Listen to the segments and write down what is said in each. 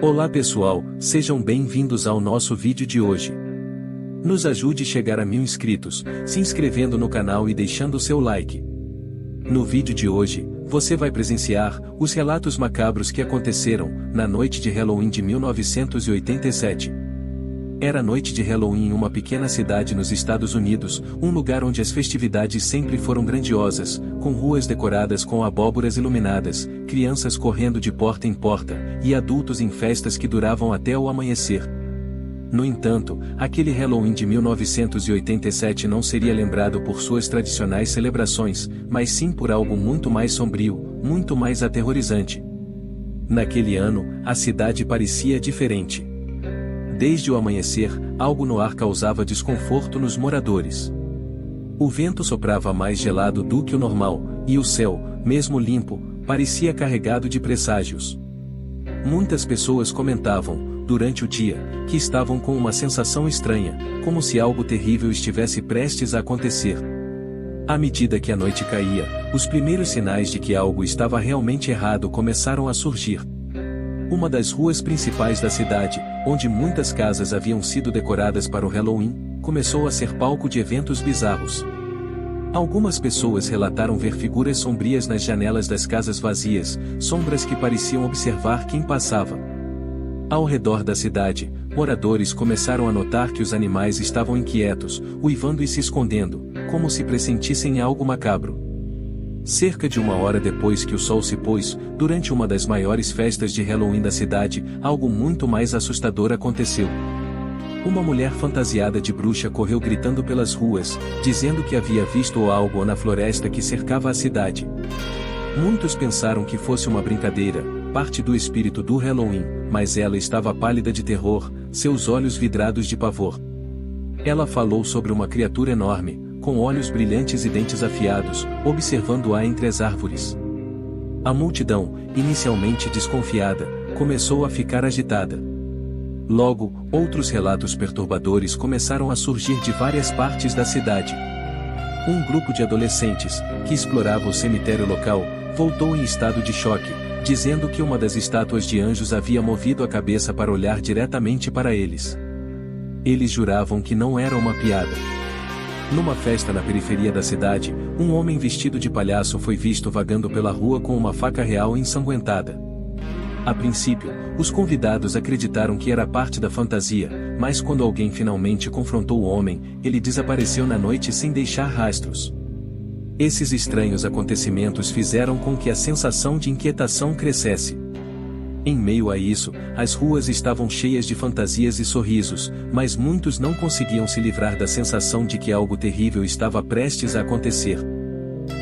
Olá pessoal, sejam bem-vindos ao nosso vídeo de hoje. Nos ajude a chegar a 1000 inscritos, se inscrevendo no canal e deixando seu like. No vídeo de hoje, você vai presenciar os relatos macabros que aconteceram na noite de Halloween de 1987. Era noite de Halloween em uma pequena cidade nos Estados Unidos, um lugar onde as festividades sempre foram grandiosas, com ruas decoradas com abóboras iluminadas, crianças correndo de porta em porta, e adultos em festas que duravam até o amanhecer. No entanto, aquele Halloween de 1987 não seria lembrado por suas tradicionais celebrações, mas sim por algo muito mais sombrio, muito mais aterrorizante. Naquele ano, a cidade parecia diferente. Desde o amanhecer, algo no ar causava desconforto nos moradores. O vento soprava mais gelado do que o normal, e o céu, mesmo limpo, parecia carregado de presságios. Muitas pessoas comentavam, durante o dia, que estavam com uma sensação estranha, como se algo terrível estivesse prestes a acontecer. À medida que a noite caía, os primeiros sinais de que algo estava realmente errado começaram a surgir. Uma das ruas principais da cidade, onde muitas casas haviam sido decoradas para o Halloween, começou a ser palco de eventos bizarros. Algumas pessoas relataram ver figuras sombrias nas janelas das casas vazias, sombras que pareciam observar quem passava. Ao redor da cidade, moradores começaram a notar que os animais estavam inquietos, uivando e se escondendo, como se pressentissem algo macabro. Cerca de 1 hora depois que o sol se pôs, durante uma das maiores festas de Halloween da cidade, algo muito mais assustador aconteceu. Uma mulher fantasiada de bruxa correu gritando pelas ruas, dizendo que havia visto algo na floresta que cercava a cidade. Muitos pensaram que fosse uma brincadeira, parte do espírito do Halloween, mas ela estava pálida de terror, seus olhos vidrados de pavor. Ela falou sobre uma criatura enorme, com olhos brilhantes e dentes afiados, observando-a entre as árvores. A multidão, inicialmente desconfiada, começou a ficar agitada. Logo, outros relatos perturbadores começaram a surgir de várias partes da cidade. Um grupo de adolescentes, que explorava o cemitério local, voltou em estado de choque, dizendo que uma das estátuas de anjos havia movido a cabeça para olhar diretamente para eles. Eles juravam que não era uma piada. Numa festa na periferia da cidade, um homem vestido de palhaço foi visto vagando pela rua com uma faca real ensanguentada. A princípio, os convidados acreditaram que era parte da fantasia, mas quando alguém finalmente confrontou o homem, ele desapareceu na noite sem deixar rastros. Esses estranhos acontecimentos fizeram com que a sensação de inquietação crescesse. Em meio a isso, as ruas estavam cheias de fantasias e sorrisos, mas muitos não conseguiam se livrar da sensação de que algo terrível estava prestes a acontecer.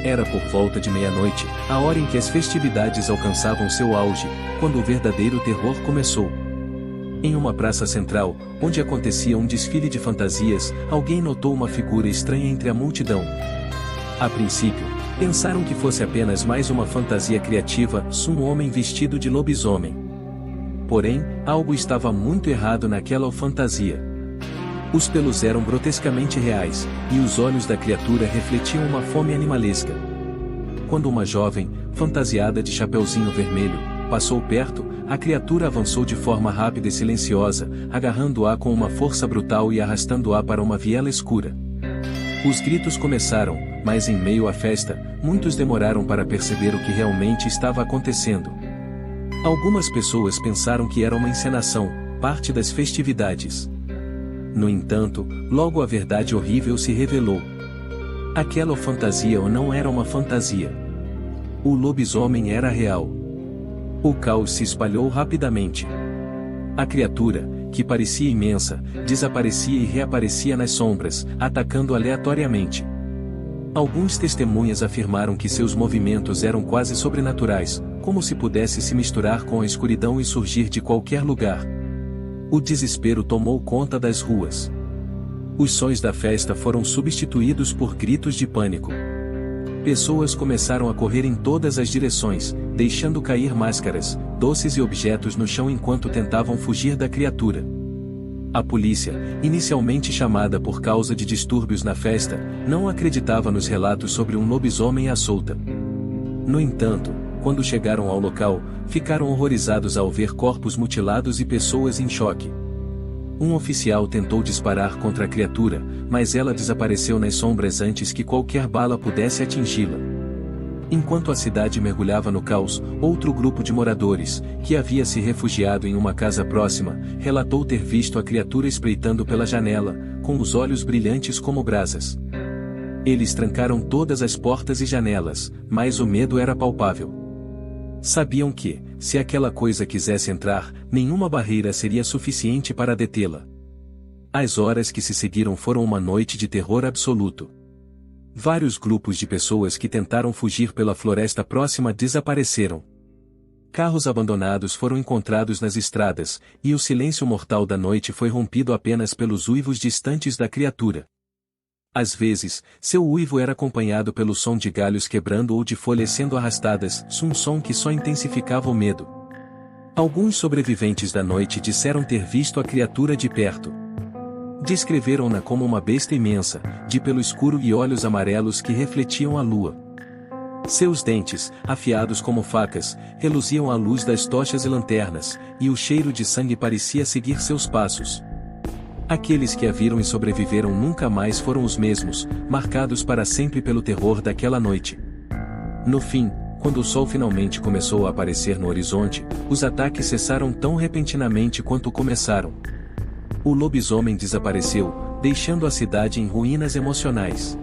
Era por volta de meia-noite, a hora em que as festividades alcançavam seu auge, quando o verdadeiro terror começou. Em uma praça central, onde acontecia um desfile de fantasias, alguém notou uma figura estranha entre a multidão. A princípio, pensaram que fosse apenas mais uma fantasia criativa, um homem vestido de lobisomem. Porém, algo estava muito errado naquela fantasia. Os pelos eram grotescamente reais, e os olhos da criatura refletiam uma fome animalesca. Quando uma jovem, fantasiada de chapeuzinho vermelho, passou perto, a criatura avançou de forma rápida e silenciosa, agarrando-a com uma força brutal e arrastando-a para uma viela escura. Os gritos começaram, mas em meio à festa, muitos demoraram para perceber o que realmente estava acontecendo. Algumas pessoas pensaram que era uma encenação, parte das festividades. No entanto, logo a verdade horrível se revelou. Aquela fantasia não era uma fantasia. O lobisomem era real. O caos se espalhou rapidamente. A criatura, que parecia imensa, desaparecia e reaparecia nas sombras, atacando aleatoriamente. Alguns testemunhas afirmaram que seus movimentos eram quase sobrenaturais, como se pudesse se misturar com a escuridão e surgir de qualquer lugar. O desespero tomou conta das ruas. Os sons da festa foram substituídos por gritos de pânico. Pessoas começaram a correr em todas as direções, deixando cair máscaras, doces e objetos no chão enquanto tentavam fugir da criatura. A polícia, inicialmente chamada por causa de distúrbios na festa, não acreditava nos relatos sobre um lobisomem à solta. No entanto, quando chegaram ao local, ficaram horrorizados ao ver corpos mutilados e pessoas em choque. Um oficial tentou disparar contra a criatura, mas ela desapareceu nas sombras antes que qualquer bala pudesse atingi-la. Enquanto a cidade mergulhava no caos, outro grupo de moradores, que havia se refugiado em uma casa próxima, relatou ter visto a criatura espreitando pela janela, com os olhos brilhantes como brasas. Eles trancaram todas as portas e janelas, mas o medo era palpável. Sabiam que, se aquela coisa quisesse entrar, nenhuma barreira seria suficiente para detê-la. As horas que se seguiram foram uma noite de terror absoluto. Vários grupos de pessoas que tentaram fugir pela floresta próxima desapareceram. Carros abandonados foram encontrados nas estradas, e o silêncio mortal da noite foi rompido apenas pelos uivos distantes da criatura. Às vezes, seu uivo era acompanhado pelo som de galhos quebrando ou de folhas sendo arrastadas, um som que só intensificava o medo. Alguns sobreviventes da noite disseram ter visto a criatura de perto. Descreveram-na como uma besta imensa, de pelo escuro e olhos amarelos que refletiam a lua. Seus dentes, afiados como facas, reluziam à luz das tochas e lanternas, e o cheiro de sangue parecia seguir seus passos. Aqueles que a viram e sobreviveram nunca mais foram os mesmos, marcados para sempre pelo terror daquela noite. No fim, quando o sol finalmente começou a aparecer no horizonte, os ataques cessaram tão repentinamente quanto começaram. O lobisomem desapareceu, deixando a cidade em ruínas emocionais.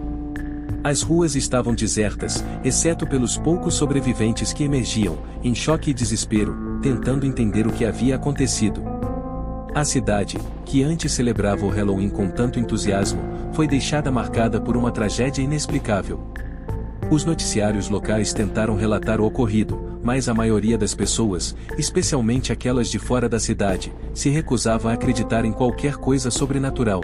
As ruas estavam desertas, exceto pelos poucos sobreviventes que emergiam, em choque e desespero, tentando entender o que havia acontecido. A cidade, que antes celebrava o Halloween com tanto entusiasmo, foi deixada marcada por uma tragédia inexplicável. Os noticiários locais tentaram relatar o ocorrido, mas a maioria das pessoas, especialmente aquelas de fora da cidade, se recusava a acreditar em qualquer coisa sobrenatural.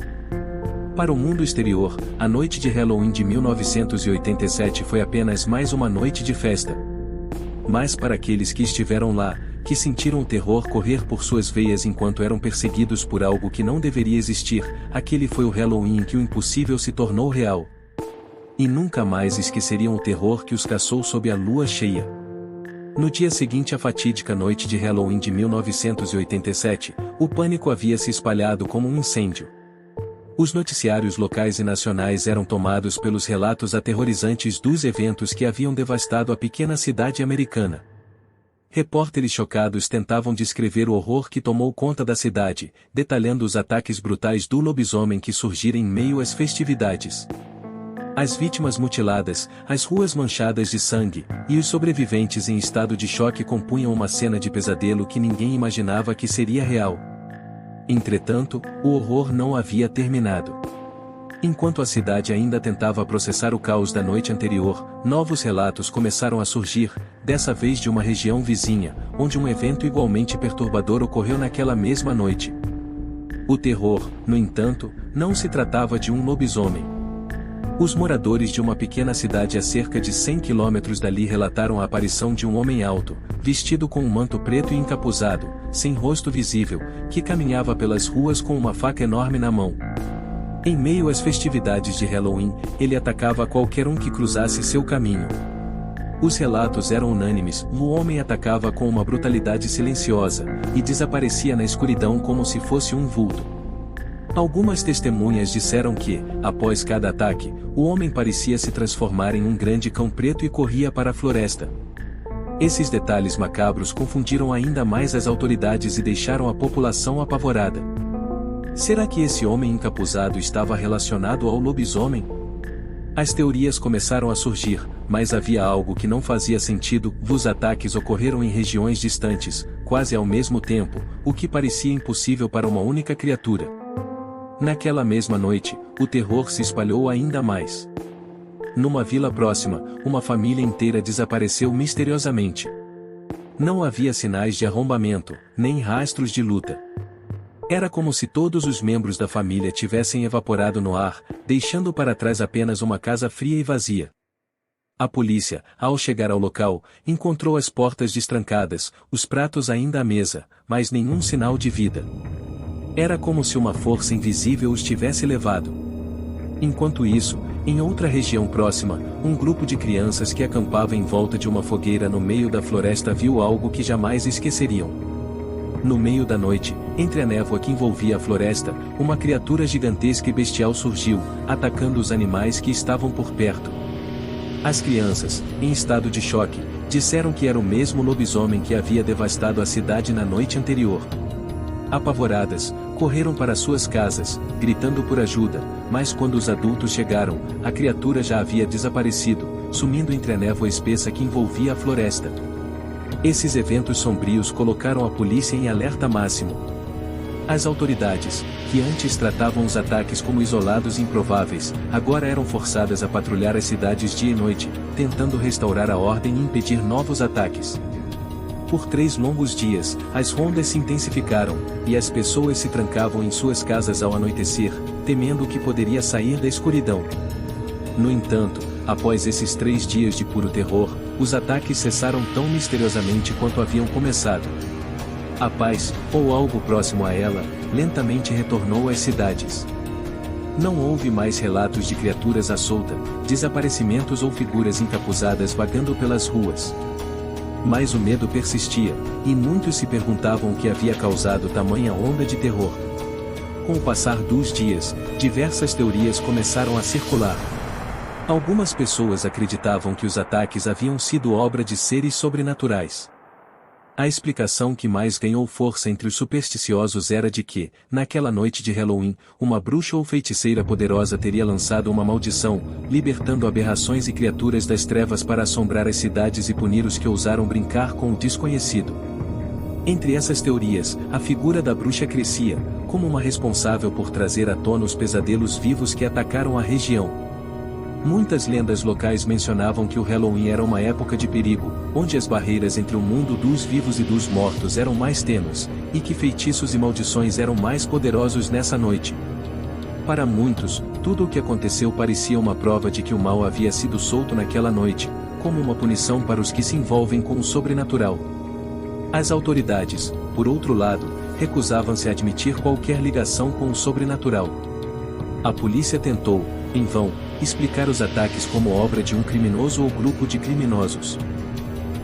Para o mundo exterior, a noite de Halloween de 1987 foi apenas mais uma noite de festa. Mas para aqueles que estiveram lá, que sentiram o terror correr por suas veias enquanto eram perseguidos por algo que não deveria existir, aquele foi o Halloween em que o impossível se tornou real. E nunca mais esqueceriam o terror que os caçou sob a lua cheia. No dia seguinte à fatídica noite de Halloween de 1987, o pânico havia se espalhado como um incêndio. Os noticiários locais e nacionais eram tomados pelos relatos aterrorizantes dos eventos que haviam devastado a pequena cidade americana. Repórteres chocados tentavam descrever o horror que tomou conta da cidade, detalhando os ataques brutais do lobisomem que surgira em meio às festividades. As vítimas mutiladas, as ruas manchadas de sangue, e os sobreviventes em estado de choque compunham uma cena de pesadelo que ninguém imaginava que seria real. Entretanto, o horror não havia terminado. Enquanto a cidade ainda tentava processar o caos da noite anterior, novos relatos começaram a surgir, dessa vez de uma região vizinha, onde um evento igualmente perturbador ocorreu naquela mesma noite. O terror, no entanto, não se tratava de um lobisomem. Os moradores de uma pequena cidade a cerca de 100 quilômetros dali relataram a aparição de um homem alto, vestido com um manto preto e encapuzado, sem rosto visível, que caminhava pelas ruas com uma faca enorme na mão. Em meio às festividades de Halloween, ele atacava qualquer um que cruzasse seu caminho. Os relatos eram unânimes, o homem atacava com uma brutalidade silenciosa, e desaparecia na escuridão como se fosse um vulto. Algumas testemunhas disseram que, após cada ataque, o homem parecia se transformar em um grande cão preto e corria para a floresta. Esses detalhes macabros confundiram ainda mais as autoridades e deixaram a população apavorada. Será que esse homem encapuzado estava relacionado ao lobisomem? As teorias começaram a surgir, mas havia algo que não fazia sentido. Os ataques ocorreram em regiões distantes, quase ao mesmo tempo, o que parecia impossível para uma única criatura. Naquela mesma noite, o terror se espalhou ainda mais. Numa vila próxima, uma família inteira desapareceu misteriosamente. Não havia sinais de arrombamento, nem rastros de luta. Era como se todos os membros da família tivessem evaporado no ar, deixando para trás apenas uma casa fria e vazia. A polícia, ao chegar ao local, encontrou as portas destrancadas, os pratos ainda à mesa, mas nenhum sinal de vida. Era como se uma força invisível os tivesse levado. Enquanto isso, Em outra região próxima, um grupo de crianças que acampava em volta de uma fogueira no meio da floresta viu algo que jamais esqueceriam. No meio da noite, entre a névoa que envolvia a floresta, uma criatura gigantesca e bestial surgiu, atacando os animais que estavam por perto. As crianças, em estado de choque, disseram que era o mesmo lobisomem que havia devastado a cidade na noite anterior. Apavoradas, correram para suas casas, gritando por ajuda, mas quando os adultos chegaram, a criatura já havia desaparecido, sumindo entre a névoa espessa que envolvia a floresta. Esses eventos sombrios colocaram a polícia em alerta máximo. As autoridades, que antes tratavam os ataques como isolados e improváveis, agora eram forçadas a patrulhar as cidades dia e noite, tentando restaurar a ordem e impedir novos ataques. Por 3 longos dias, as rondas se intensificaram, e as pessoas se trancavam em suas casas ao anoitecer, temendo o que poderia sair da escuridão. No entanto, após esses 3 dias de puro terror, os ataques cessaram tão misteriosamente quanto haviam começado. A paz, ou algo próximo a ela, lentamente retornou às cidades. Não houve mais relatos de criaturas à solta, desaparecimentos ou figuras encapuzadas vagando pelas ruas. Mas o medo persistia, e muitos se perguntavam o que havia causado tamanha onda de terror. Com o passar dos dias, diversas teorias começaram a circular. Algumas pessoas acreditavam que os ataques haviam sido obra de seres sobrenaturais. A explicação que mais ganhou força entre os supersticiosos era de que, naquela noite de Halloween, uma bruxa ou feiticeira poderosa teria lançado uma maldição, libertando aberrações e criaturas das trevas para assombrar as cidades e punir os que ousaram brincar com o desconhecido. Entre essas teorias, a figura da bruxa crescia, como uma responsável por trazer à tona os pesadelos vivos que atacaram a região. Muitas lendas locais mencionavam que o Halloween era uma época de perigo, onde as barreiras entre o mundo dos vivos e dos mortos eram mais tênues, e que feitiços e maldições eram mais poderosos nessa noite. Para muitos, tudo o que aconteceu parecia uma prova de que o mal havia sido solto naquela noite, como uma punição para os que se envolvem com o sobrenatural. As autoridades, por outro lado, recusavam-se a admitir qualquer ligação com o sobrenatural. A polícia tentou, em vão, explicar os ataques como obra de um criminoso ou grupo de criminosos.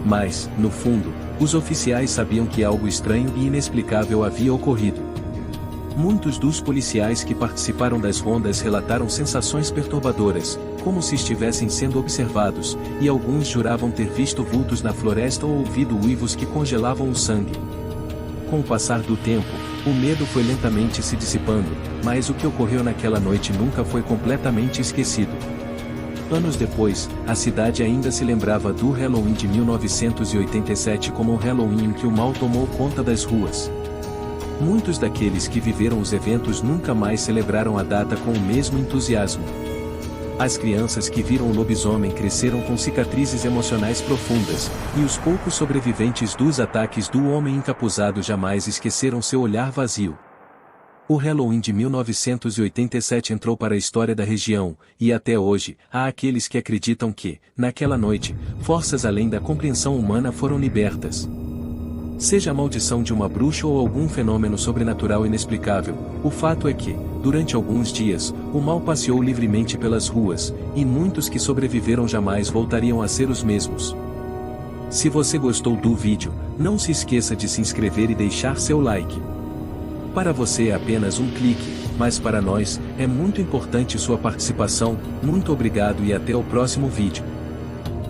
Mas, no fundo, os oficiais sabiam que algo estranho e inexplicável havia ocorrido. Muitos dos policiais que participaram das rondas relataram sensações perturbadoras, como se estivessem sendo observados, e alguns juravam ter visto vultos na floresta ou ouvido uivos que congelavam o sangue. Com o passar do tempo, o medo foi lentamente se dissipando, mas o que ocorreu naquela noite nunca foi completamente esquecido. Anos depois, a cidade ainda se lembrava do Halloween de 1987 como um Halloween em que o mal tomou conta das ruas. Muitos daqueles que viveram os eventos nunca mais celebraram a data com o mesmo entusiasmo. As crianças que viram o lobisomem cresceram com cicatrizes emocionais profundas, e os poucos sobreviventes dos ataques do homem encapuzado jamais esqueceram seu olhar vazio. O Halloween de 1987 entrou para a história da região, e até hoje, há aqueles que acreditam que, naquela noite, forças além da compreensão humana foram libertas. Seja a maldição de uma bruxa ou algum fenômeno sobrenatural inexplicável, o fato é que, durante alguns dias, o mal passeou livremente pelas ruas, e muitos que sobreviveram jamais voltariam a ser os mesmos. Se você gostou do vídeo, não se esqueça de se inscrever e deixar seu like. Para você é apenas um clique, mas para nós, é muito importante sua participação. Muito obrigado e até o próximo vídeo.